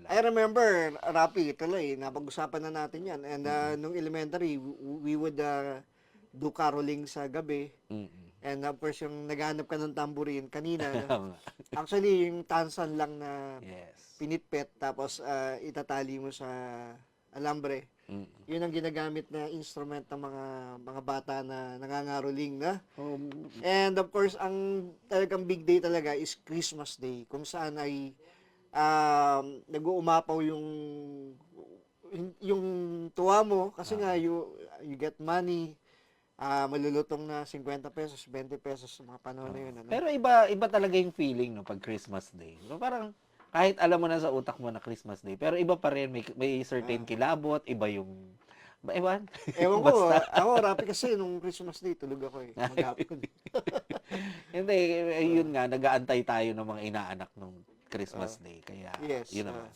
I remember, Rapi, tuloy, napag-usapan na natin yan. And nung elementary, we would do caroling sa gabi. Mm-mm. And of course, yung naghanap ka ng tambourine kanina, Oo nga. actually, yung tansan lang na Yes. pinitpit, tapos itatali mo sa alambre. Mm. Yun ang ginagamit na instrument ng mga bata na nangangaroling na. Um, And of course, ang talagang big day talaga is Christmas Day, kung saan ay nag-uumapaw yung tuwa mo kasi nga you get money, malulutong na 50 pesos, 20 pesos sa mga panahon na yun, ano? Pero iba talaga yung feeling no pag Christmas Day. So, parang kahit alam mo na sa utak mo na Christmas Day, pero iba pa rin may certain kilabot, iba yung ewan. Ewan ko, Basta ako, Rapi, kasi nung Christmas Day, tulog ako maghapon. hindi yun nga nag-aantay tayo ng mga inaanak nung Christmas Day. Kaya Yes. yun naman.